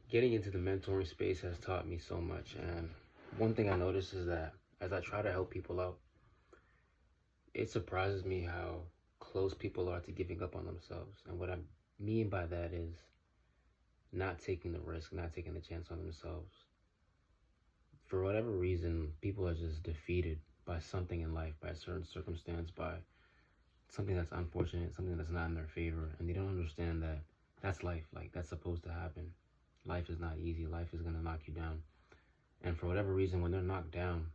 Getting into the mentoring space has taught me so much. And one thing I noticed is that as I try to help people out, it surprises me how close people are to giving up on themselves. And what I mean by that is not taking the risk, not taking the chance on themselves. For whatever reason, people are just defeated by something in life, by a certain circumstance, by something that's unfortunate, something that's not in their favor, and they don't understand that that's life. Like, that's supposed to happen. Life is not easy. Life is gonna knock you down. And for whatever reason, when they're knocked down,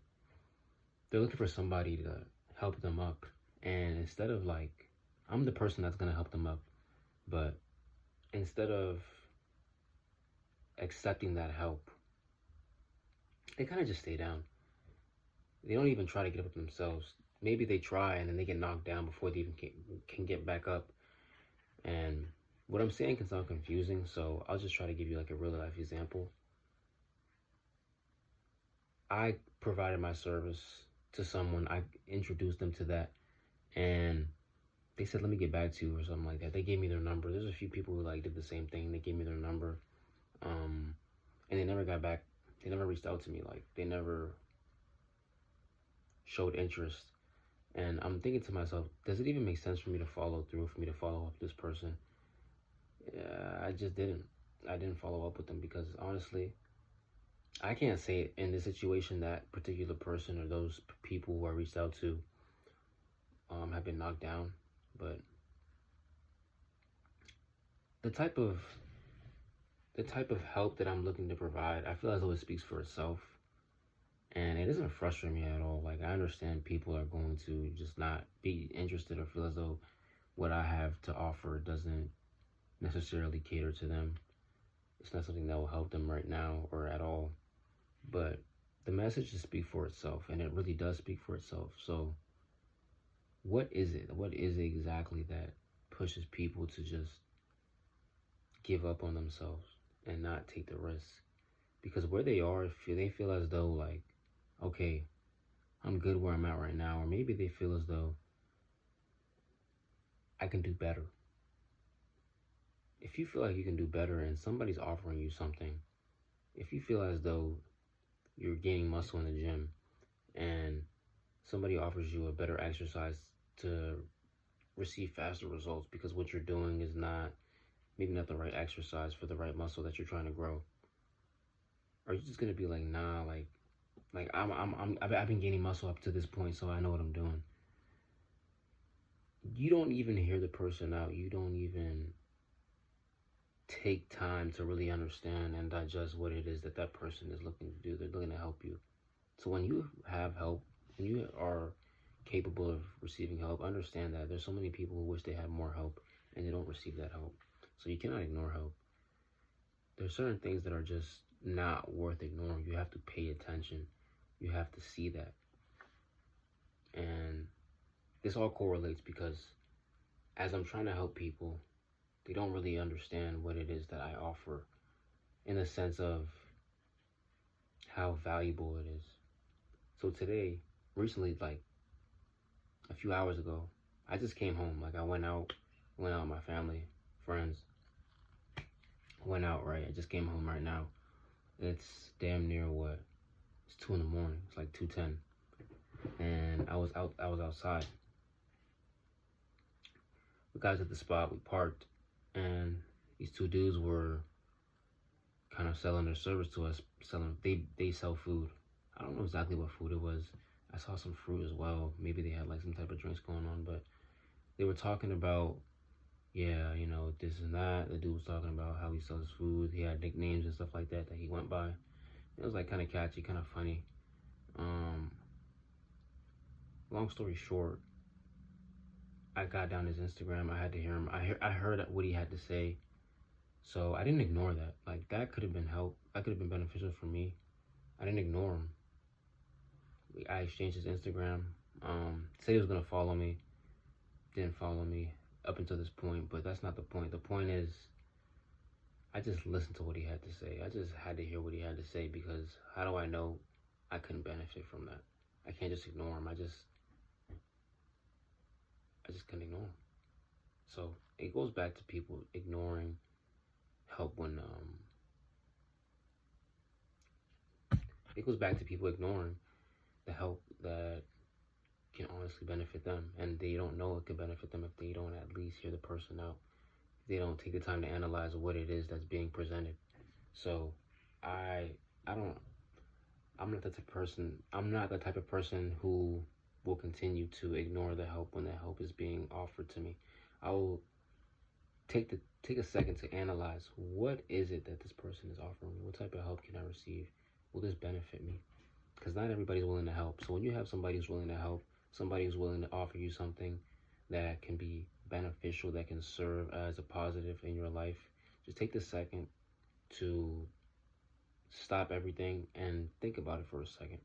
they're looking for somebody to help them up. And instead of like, I'm the person that's gonna help them up, but instead of accepting that help, they kind of just stay down. They don't even try to get up themselves. Maybe they try and then they get knocked down before they even can get back up. And what I'm saying can sound confusing, so I'll just try to give you like a real life example. I provided my service to someone, I introduced them to that, and they said, let me get back to you or something like that. They gave me their number. There's a few people who like did the same thing. They gave me their number, and they never got back. They never reached out to me. Like, they never showed interest. And I'm thinking to myself, does it even make sense for me to follow through, for me to follow up with this person? I just didn't. I didn't follow up with them because honestly, I can't say in this situation that particular person or those people who I reached out to have been knocked down, but the type of help that I'm looking to provide, I feel as though it speaks for itself, and it doesn't frustrate me at all. Like, I understand people are going to just not be interested or feel as though what I have to offer doesn't necessarily cater to them. It's not something that will help them right now or at all. But the message just speaks for itself, and it really does speak for itself. So what is it? What is it exactly that pushes people to just give up on themselves and not take the risk? Because where they are, they feel as though like, okay, I'm good where I'm at right now, or maybe they feel as though I can do better. If you feel like you can do better and somebody's offering you something, if you feel as though you're gaining muscle in the gym and somebody offers you a better exercise to receive faster results because what you're doing is maybe not the right exercise for the right muscle that you're trying to grow, are you just gonna be like, nah, I've been gaining muscle up to this point, so I know what I'm doing? You don't even hear the person out. You don't even take time to really understand and digest what it is that that person is looking to do. They're looking to help you. So when you have help, when you are capable of receiving help, understand that there's so many people who wish they had more help and they don't receive that help. So you cannot ignore help. There's certain things that are just not worth ignoring. You have to pay attention. You have to see that. And this all correlates because as I'm trying to help people, they don't really understand what it is that I offer in the sense of how valuable it is. So today, recently, like a few hours ago, I just came home. Like, I went out with my family, friends. Went out, right? I just came home right now. It's damn near what? It's 2 in the morning. It's like 2:10. And I was outside. We got to the spot, we parked, and these two dudes were kind of selling their service to us. They sell food. I don't know exactly what food it was. I saw some fruit as well. Maybe they had like some type of drinks going on, but they were talking about, yeah, you know, this and that. The dude was talking about how he sells food. He had nicknames and stuff like that he went by. It was like kind of catchy, kind of funny. Long story short, I got down his Instagram. I had to hear him. I heard what he had to say. So I didn't ignore that. Like, that could have been help. That could have been beneficial for me. I didn't ignore him. I exchanged his Instagram. Said he was gonna follow me. Didn't follow me up until this point, but that's not the point. The point is, I just listened to what he had to say. I just had to hear what he had to say because how do I know I couldn't benefit from that? I can't just ignore him. I just couldn't ignore him. So it goes back to people ignoring help when It goes back to people ignoring the help that can honestly benefit them, and they don't know it could benefit them if they don't at least hear the person out. They don't take the time to analyze what it is that's being presented. So I I don't I'm not the type of person I'm not the type of person who will continue to ignore the help when the help is being offered to me. I will take a second to analyze what is it that this person is offering me? What type of help can I receive? Will this benefit me? Because not everybody's willing to help. So when you have somebody who's willing to help, somebody who's willing to offer you something that can be beneficial, that can serve as a positive in your life, just take the second to stop everything and think about it for a second.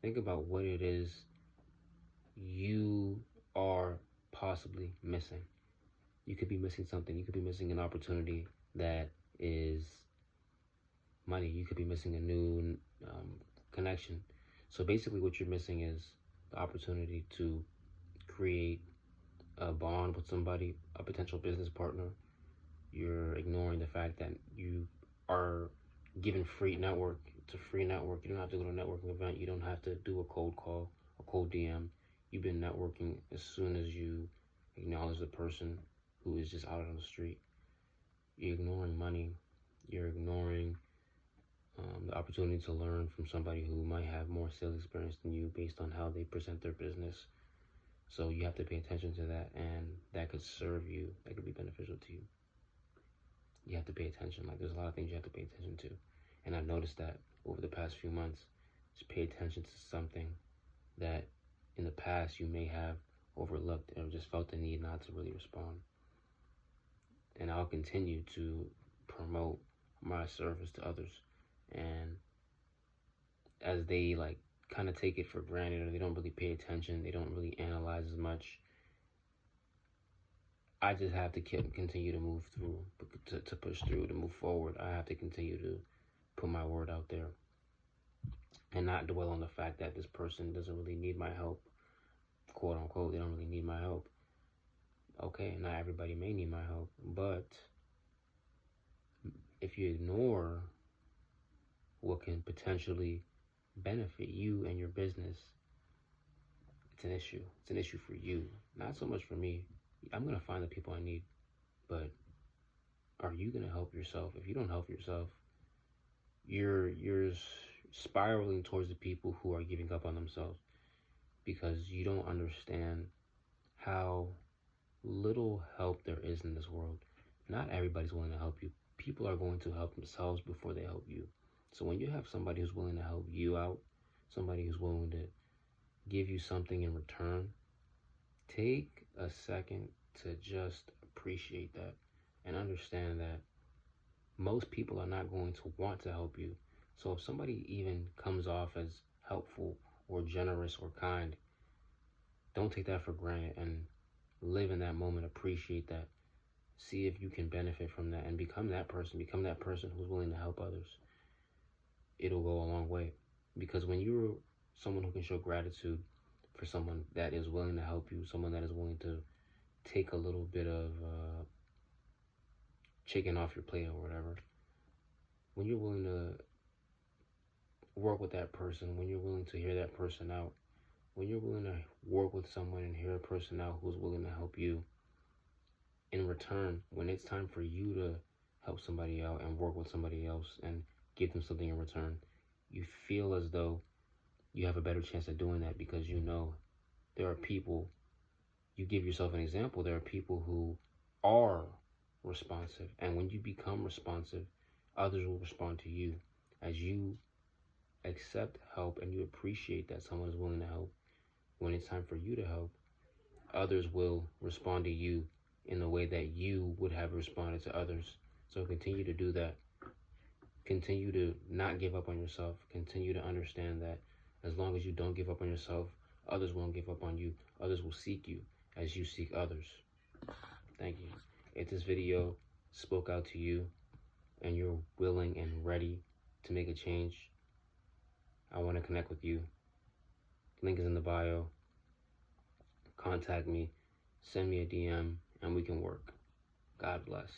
Think about what it is you are possibly missing. You could be missing something. You could be missing an opportunity that is money. You could be missing a new connection. So basically what you're missing is the opportunity to create a bond with somebody, a potential business partner. You're ignoring the fact that you are given free network. It's a free network. You don't have to go to a networking event. You don't have to do a cold call, a cold DM. You've been networking as soon as you acknowledge the person who is just out on the street. You're ignoring money. You're ignoring the opportunity to learn from somebody who might have more sales experience than you based on how they present their business. So you have to pay attention to that, and that could serve you. That could be beneficial to you. You have to pay attention. Like, there's a lot of things you have to pay attention to. And I've noticed that over the past few months. Just pay attention to something that in the past you may have overlooked or just felt the need not to really respond. And I'll continue to promote my service to others. And as they like kind of take it for granted, or they don't really pay attention, they don't really analyze as much, I just have to continue to move through, to push through, to move forward. I have to continue to put my word out there and not dwell on the fact that this person doesn't really need my help, quote unquote. They don't really need my help. Okay, not everybody may need my help, but if you ignore what can potentially benefit you and your business, it's an issue. It's an issue for you, not so much for me. I'm going to find the people I need, but are you going to help yourself? If you don't help yourself, you're spiraling towards the people who are giving up on themselves, because you don't understand how little help there is in this world. Not everybody's willing to help you. People are going to help themselves before they help you. So when you have somebody who's willing to help you out, somebody who's willing to give you something in return, take a second to just appreciate that and understand that most people are not going to want to help you. So if somebody even comes off as helpful or generous or kind, don't take that for granted and live in that moment. Appreciate that. See if you can benefit from that and become that person. Become that person who's willing to help others. It'll go a long way. Because when you're someone who can show gratitude for someone that is willing to help you, someone that is willing to take a little bit of chicken off your plate or whatever, when you're willing to work with that person, when you're willing to hear that person out, when you're willing to work with someone and hear a person out who's willing to help you, in return, when it's time for you to help somebody out and work with somebody else and give them something in return, you feel as though you have a better chance of doing that, because you know there are people, you give yourself an example, there are people who are responsive, and when you become responsive, others will respond to you. As you accept help and you appreciate that someone is willing to help, when it's time for you to help, others will respond to you in the way that you would have responded to others. So continue to do that. Continue to not give up on yourself. Continue to understand that as long as you don't give up on yourself, others won't give up on you. Others will seek you as you seek others. Thank you. If this video spoke out to you and you're willing and ready to make a change, I want to connect with you. Link is in the bio. Contact me. Send me a DM and we can work. God bless.